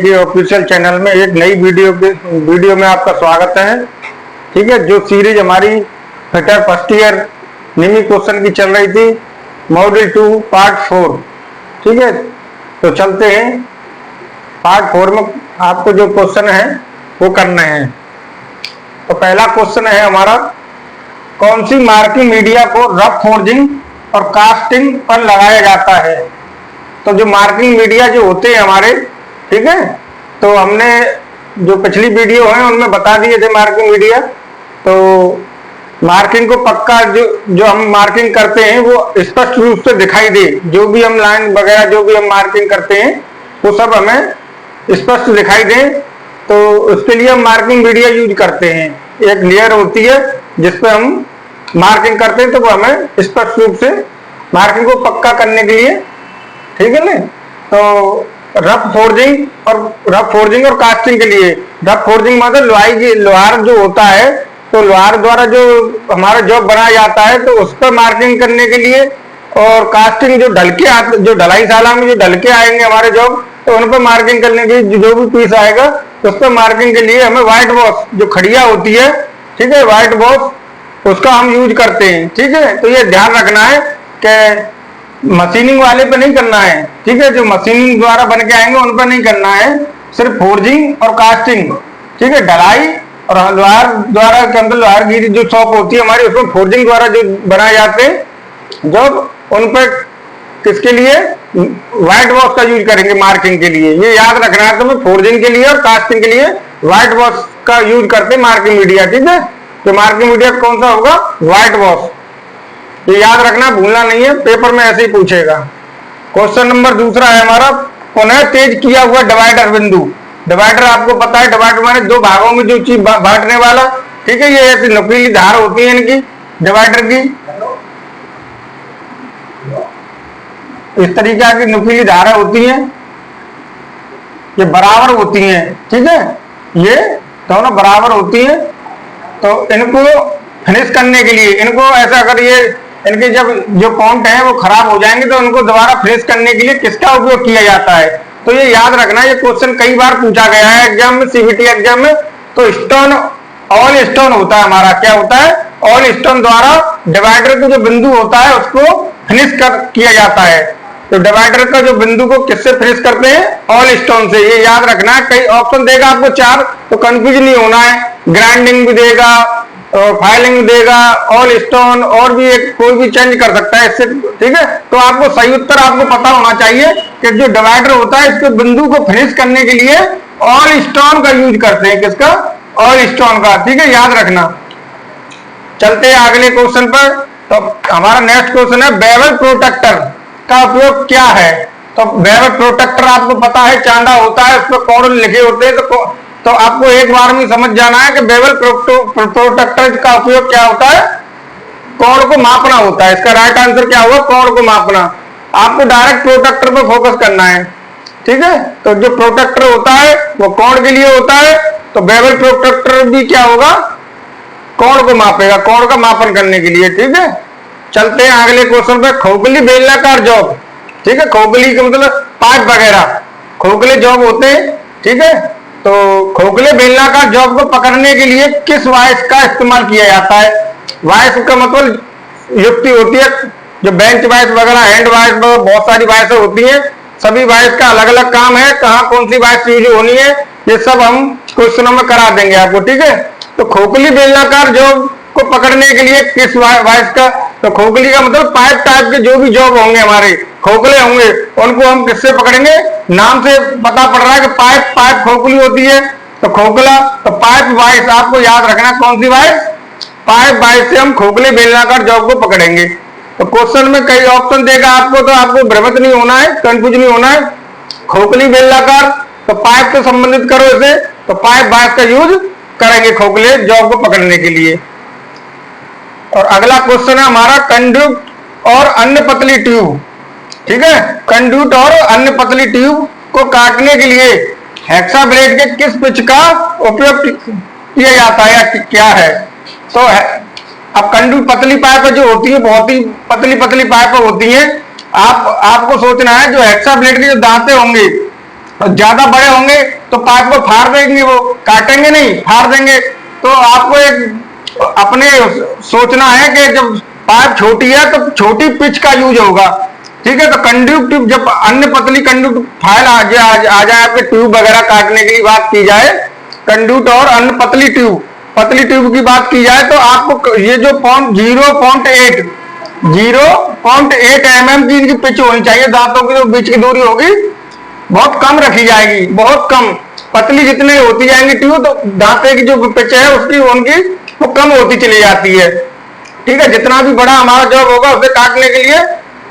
के official channel में एक नई वीडियो में आपका स्वागत है। ठीक है, जो सीरीज हमारी फिटर फर्स्ट ईयर निमी क्वेश्चन की चल रही थी, मॉड्यूल 2 पार्ट 4। ठीक है, तो चलते हैं पार्ट 4 में। आपको जो क्वेश्चन है वो करना है। तो पहला क्वेश्चन है हमारा, कौन सी मार्किंग मीडिया को रफ फोर्जिंग और कास्टिंग पर लगाया जाता है। तो जो मार्किंग मीडिया जो होते हैं हमारे, ठीक है, तो हमने जो पिछली वीडियो है उनमें बता दिए थे मार्किंग मीडिया। तो मार्किंग को पक्का जो हम मार्किंग करते हैं वो स्पष्ट रूप से दिखाई दे, जो भी हम लाइन वगैरह जो भी हम मार्किंग करते हैं वो सब हमें स्पष्ट दिखाई दे। तो उसके लिए हम मार्किंग मीडिया यूज करते हैं। एक लेयर होती है जिसपे हम मार्किंग करते हैं, तो वो हमें स्पष्ट रूप से मार्किंग को पक्का करने के लिए, ठीक है ना। तो रफ फोर्जिंग और कास्टिंग के लिए, रफ फोर्जिंग मतलब लोहार जो होता है, तो लोहार द्वारा जो हमारा जॉब बनाया जाता है तो उस पर मार्किंग करने के लिए, और कास्टिंग जो ढलाई शाला में जो ढल के आएंगे हमारे जॉब, तो उन पर मार्किंग करने के लिए जो भी पीस आएगा तो उस पर मार्किंग के लिए हमें व्हाइट वॉश जो खड़िया होती है, ठीक है, व्हाइट वॉश उसका हम यूज करते हैं। ठीक है, तो ये ध्यान रखना है कि मशीनिंग वाले पे नहीं करना है। ठीक है, जो मशीनिंग द्वारा बन के आएंगे उन पर नहीं करना है, सिर्फ फोर्जिंग और कास्टिंग। ठीक है, ढलाई और लोहार द्वारा के अंदर लोहार की जो शॉप होती है हमारी, उसमें फोर्जिंग द्वारा जो बनाए जाते हैं जब, उन पर किसके लिए व्हाइट वॉश का यूज करेंगे मार्किंग के लिए। ये याद रखना है तुम्हें, फोर्जिंग के लिए और कास्टिंग के लिए व्हाइट वॉश का यूज करते हैं मार्किंग मीडिया। ठीक है, तो मार्किंग मीडिया कौन सा होगा, व्हाइट वॉश। ये याद रखना, भूलना नहीं है, पेपर में ऐसे ही पूछेगा। क्वेश्चन नंबर दूसरा है हमारा, पुनः तेज किया हुआ डिवाइडर बिंदु। डिवाइडर आपको पता है, डिवाइडर माने दो भागों में जो चीज बांटने वाला। ठीक है, ये ऐसी नुकीली धार होती है इनकी, डिवाइडर की इस तरीके की नुकीली धारें होती हैं, ये बराबर होती हैं। ठीक है, ये दोनों बराबर होती हैं। तो इनको फिनिश करने के लिए, इनको ऐसा अगर ये इनके जब जो पॉइंट है वो खराब हो जाएंगे तो उनको दोबारा फिनिश करने के लिए किसका उपयोग किया जाता है। तो ये याद रखना, ये क्वेश्चन कई बार पूछा गया है एग्जाम में, सीबीटी एग्जाम में। तो स्टोन, ऑल स्टोन होता है हमारा, क्या होता है, ऑल स्टोन द्वारा डिवाइडर का जो बिंदु होता है उसको फिनिश किया जाता है। तो डिवाइडर का जो बिंदु को किससे फिनिश करते हैं, ऑल स्टोन से। ये याद रखना है। कई ऑप्शन देगा आपको 4, तो कंफ्यूज नहीं होना है। ग्राइंडिंग भी देगा, फाइलिंग देगा, ऑल स्टोन, और भी एक कोई भी चेंज कर सकता है इससे। ठीक है, तो आपको सही उत्तर आपको पता होना चाहिए कि जो डिवाइडर होता है इसके बिंदु को फिनिश करने के लिए ऑल स्टोन का यूज करते हैं। किसका, ऑल स्टोन का। ठीक है, याद रखना। चलते हैं अगले क्वेश्चन पर। तो हमारा नेक्स्ट क्वेश्चन है, बेवल प्रोटेक्टर का उपयोग क्या है। तो बेवल प्रोटेक्टर आपको पता है चांदा होता है, उस पर कोड लिखे होते हैं। तो आपको एक बार में समझ जाना है कि बेवल प्रोटेक्टर का उपयोग क्या होता है, कोण को मापना होता है। इसका राइट आंसर क्या हुआ, कोण को मापना। आपको डायरेक्ट प्रोटेक्टर पर फोकस करना है। ठीक है, तो जो प्रोटेक्टर होता है वो कोण के लिए होता है, तो बेवल प्रोटेक्टर भी क्या होगा, कोण को मापेगा, कोण का मापन करने के लिए। ठीक है, चलते हैं अगले क्वेश्चन पे, खोखली बेलनाकार जॉब। ठीक है, खोखली का मतलब पाइप वगैरह, खोखले जॉब होते हैं। ठीक है, तो खोखले बेलनाकार जॉब को पकड़ने के लिए किस वाइस का इस्तेमाल किया जाता है। वाइस का मतलब युक्ति होती है, जो बेंच वाइस वगैरह, हैंड वाइस, बहुत सारी वाइस होती हैं। सभी वाइस का अलग अलग काम है, कहाँ कौन सी वाइस यूज होनी है ये सब हम क्वेश्चनों में करा देंगे आपको। ठीक है, तो खोखली बेलनाकार जॉब को पकड़ने के लिए किस वाइस का, तो खोखली का मतलब पाइप टाइप के जो भी जॉब होंगे हमारे, खोखले होंगे, उनको हम किससे पकड़ेंगे। नाम से पता पड़ रहा है कि पाइप खोखली होती है, तो खोखला, तो पाइप वाइस आपको याद रखना, कौन सी वाइस, पाइप वाइस से हम खोखले बेलनाकार जॉब को पकड़ेंगे। तो क्वेश्चन में कई ऑप्शन देगा आपको, तो आपको भ्रमित नहीं होना है, कंफ्यूज नहीं होना है। खोखली बेलनाकार, तो पाइप से संबंधित करो इसे, तो पाइप वाइस का यूज करेंगे खोखले जॉब को पकड़ने के लिए। और अगला क्वेश्चन है हमारा, कंड्यूट और अन्य पतली ट्यूब। ठीक है, कंड्यूट और अन्य पतली ट्यूब को काटने के लिए हेक्सा ब्लेड के किस पिच का उपयोग किया जाता है या क्या है। तो अब कंड्यूट पतली पाइप जो होती है, बहुत ही पतली पाइप होती है। आपको सोचना है जो हेक्सा ब्लेड के जो दांते होंगे ज्यादा बड़े होंगे तो पाइप को फाड़ देंगे, वो काटेंगे नहीं, फाड़ देंगे। तो आपको एक अपने सोचना है कि जब पाइप छोटी है तो छोटी पिच का यूज होगा, ठीक है। तो कंडक्टिव जब अन्य पतली कंडक्टिव फाइल आ जाए आपके ट्यूब वगैरह काटने की बात की जाए, कंडक्ट और अन्य पतली ट्यूब की बात की जाए, तो आपको ये जो 0.8 mm की इनकी पिच होनी चाहिए। दांतों की जो बीच की दूरी होगी बहुत कम रखी जाएगी, बहुत कम। पतली जितने होती जाएंगी ट्यूब, तो दांते की जो पिच है उसकी उनकी वो कम होती चली जाती है, ठीक है। जितना भी बड़ा हमारा जॉब होगा उसे काटने के लिए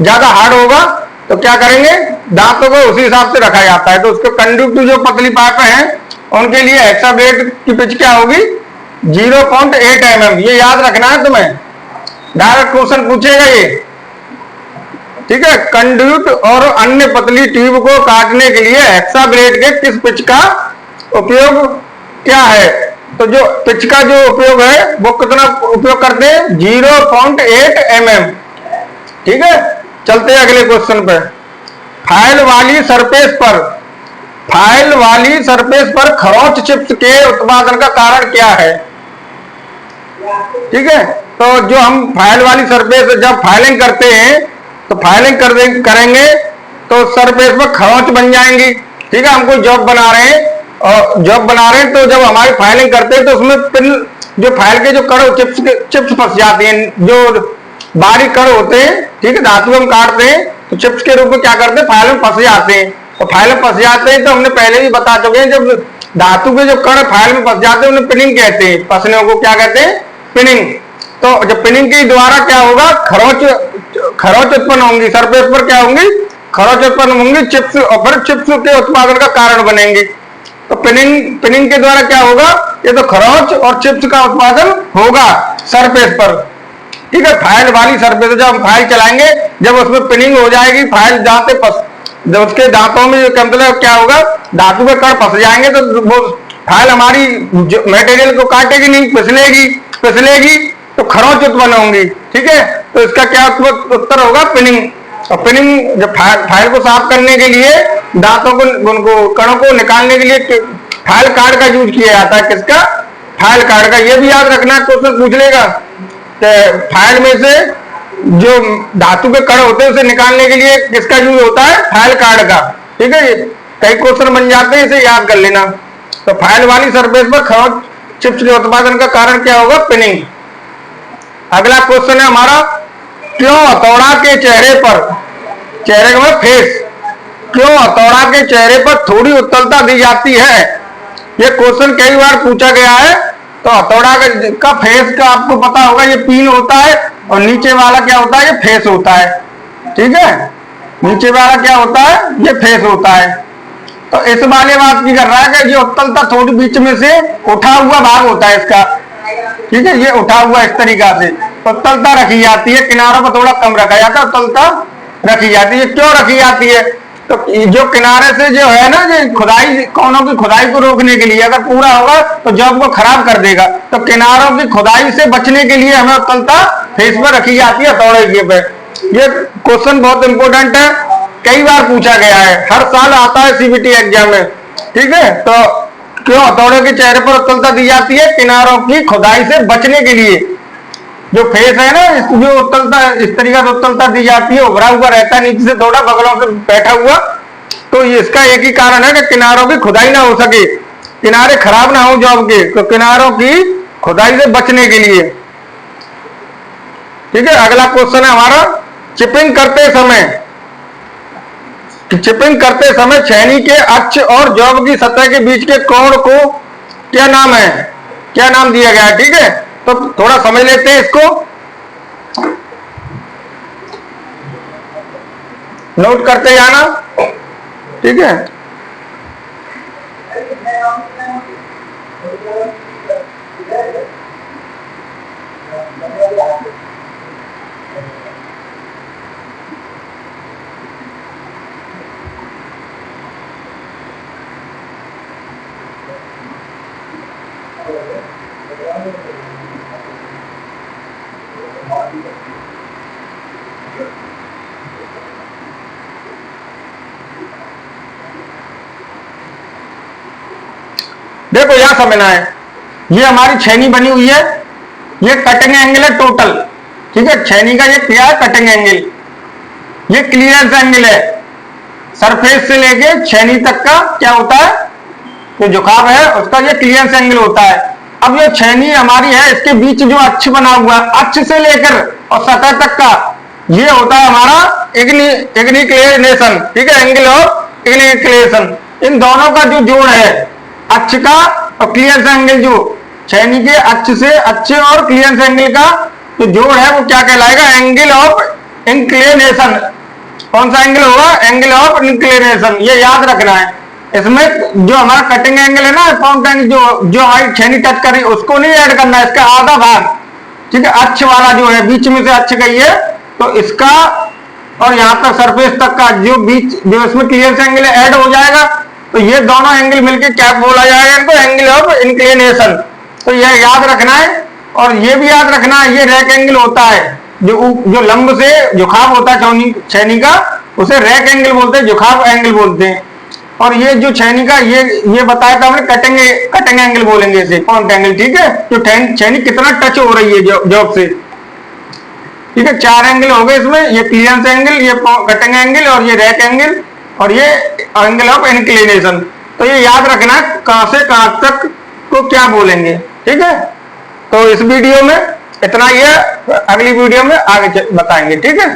ज्यादा हार्ड होगा, तो क्या करेंगे, दांतों को उसी हिसाब से रखा जाता है। तो उसके कंडक्टिव जो पतली पाइप हैं उनके लिए हेक्सा ब्लेड की पिच क्या होगी, 0.8 mm। ये याद रखना है तुम्हें, डायरेक्ट क्वेश्चन पूछेगा ये, ठीक है। कंडक्ट और अन्य पतली ट्यूब को काटने के लिए हेक्सा ब्लेड के किस पिच का उपयोग क्या है, तो जो पिच का जो उपयोग है वो कितना उपयोग करते हैं, 0.8 mm, ठीक है। चलते हैं अगले क्वेश्चन पे। फाइल वाली सरफेस पर खरोंच चिप्स के उत्पादन का कारण क्या है, ठीक है। तो जो हम फाइल वाली सरफेस जब फाइलिंग करते हैं तो फाइलिंग करेंगे तो सरफेस पर खरोंच बन जाएंगी, ठीक है। हम कोई जॉब बना रहे हैं तो जब हमारी फाइलिंग करते हैं तो उसमें पिन जो फाइल के जो कड़ चिप्स फंस जाती हैं, जो बारीक कड़ होते हैं, ठीक है। धातु हम काटते हैं तो चिप्स के रूप में क्या करते हैं, फाइल में फंस जाते हैं। तो फाइल में फंस जाते हैं तो हमने पहले भी बता चुके हैं, जब धातु के जो कण फाइल में फंस जाते हैं उन्हें पिनिंग कहते हैं, फंसने को क्या कहते हैं, पिनिंग। तो जब पिनिंग के द्वारा क्या होगा, खरोंच उत्पन्न होंगी, सरफेस पर क्या होंगी, खरोंच उत्पन्न होंगी, चिप्स, और फिर चिप्स के उत्पादन का कारण बनेंगे। तो पिनिंग के द्वारा क्या होगा, ये तो खरोंच और चिप्स का उत्पादन होगा सरफेस पर, ठीक है। फाइल वाली सरफेस जब हम फाइल चलाएंगे, जब उसमें पिनिंग हो जाएगी, फाइल जब उसके दांतों में मतलब क्या होगा, धातु के कण फंस जाएंगे तो वो फाइल हमारी मटेरियल को काटेगी नहीं, फिसलेगी तो खरोंच उत्पन्न होंगी, ठीक है। तो इसका क्या उत्तर होगा, पिनिंग। और पिनिंग जब फाइल को साफ करने के लिए, दांतों को उनको कणों को निकालने के लिए फाइल कार्ड का यूज किया जाता है, किसका, फाइल कार्ड का। ये भी याद रखना, क्वेश्चन पूछ लेगा कि फाइल में से जो धातु के कण होते हैं उसे निकालने के लिए किसका यूज होता है, फाइल कार्ड का, ठीक है। कई क्वेश्चन बन जाते हैं, इसे याद कर लेना। तो फाइल वाली सरफेस पर खरोंच चिप्स के उत्पादन का कारण क्या होगा, पिनिंग। अगला क्वेश्चन है हमारा, क्यों हथौड़ा के चेहरे का फेस, क्यों हथौड़ा के चेहरे पर थोड़ी उत्तलता दी जाती है। यह क्वेश्चन कई बार पूछा गया है। तो हथौड़ा का फेस का आपको पता होगा, ये पिन होता है और नीचे वाला क्या होता है, ये फेस होता है, ठीक है। नीचे वाला क्या होता है, ये फेस होता है। तो इस वाले बात की कर रहा है कि ये उत्तलता थोड़ी बीच में से उठा हुआ भाग होता है इसका, ठीक है। ये उठा हुआ इस तरीका से उत्तलता रखी जाती है, किनारों पर थोड़ा कम रखा जाता है, उत्तलता रखी जाती है। क्यों रखी जाती है, तो जो किनारे से जो है ना, जो खुदाई, कोनों की खुदाई को रोकने के लिए, अगर पूरा होगा तो जॉब को खराब कर देगा। तो किनारों की खुदाई से बचने के लिए हमें उत्तलता फेस पर रखी जाती है, हथौड़े के पे। ये क्वेश्चन बहुत इंपॉर्टेंट है, कई बार पूछा गया है, हर साल आता है सीबीटी एग्जाम में, ठीक है। तो क्यों हथौड़े के चेहरे पर उत्तलता दी जाती है, किनारों की खुदाई से बचने के लिए। जो फेस है ना, जो उत्तलता इस तरीका से उत्तलता दी जाती है, उभरा हुआ रहता है नीचे से थोड़ा, बगलों से बैठा हुआ। तो इसका एक ही कारण है कि किनारों की खुदाई ना हो सके, किनारे खराब ना हो जॉब के, तो किनारों की खुदाई से बचने के लिए, ठीक है। अगला क्वेश्चन है हमारा, चिपिंग करते समय छेनी के अक्ष और जॉब की सतह के बीच के कोण को क्या नाम दिया गया है, ठीक है। तो थोड़ा समझ लेते हैं इसको, नोट करते जाना, ठीक है। देखो यहां समझना है, ये हमारी छेनी बनी हुई है, ये कटिंग एंगल है टोटल, ठीक है। छेनी का ये क्या है, कटिंग एंगल, ये क्लियरेंस एंगल है, सरफेस से लेके छेनी तक का क्या होता है, जो झुकाव है उसका ये क्लियरेंस एंगल होता है। अब ये छेनी हमारी है, इसके बीच जो अक्ष बना हुआ है, अक्ष से लेकर और सतह तक का ये होता है हमारा इंक्लिनेशन, ठीक है, एंगल ऑफ इंक्लिनेशन। इन दोनों का जो जोड़ है अक्ष का और क्लियरेंस एंगल, जो छेनी के अक्ष से अक्ष और क्लियरेंस एंगल का जो जोड़ है वो क्या कहलाएगा, एंगल ऑफ इंक्लिनेशन। कौन सा एंगल होगा, एंगल ऑफ इंक्लिनेशन, ये याद रखना है। इसमें जो हमारा कटिंग एंगल है ना, पॉइंट एंगल जो हमारी छेनी टच कर रही है उसको नहीं ऐड करना है, इसका आधा भाग, ठीक है, अक्ष वाला जो है बीच में से अक्ष गई है तो इसका और यहां तक सरफेस तक का जो बीच जो इसमें क्लियरेंस एंगल ऐड हो जाएगा, तो ये दोनों एंगल मिलकर क्या बोला जाएगा, इनको एंगल ऑफ इंक्लिनेशन। तो ये याद रखना है। और ये भी याद रखना है, ये रैक एंगल होता है, जो लंब से झुकाव होता है छेनी का, उसे रैक एंगल बोलते हैं, झुकाव एंगल बोलते हैं। और ये जो छेनी का ये बताया था हमने, कटिंग एंगल बोलेंगे इसे, पॉइंट एंगल, ठीक है, जो छेनी कितना टच हो रही है जॉब से, ठीक है। 4 एंगल हो गए इसमें, ये क्लियरेंस एंगल, ये कटिंग एंगल और ये रैक एंगल और ये एंगल ऑफ इंक्लिनेशन। तो ये याद रखना कहां से कहां तक को क्या बोलेंगे, ठीक है। तो इस वीडियो में इतना ही है, अगली वीडियो में आगे बताएंगे, ठीक है।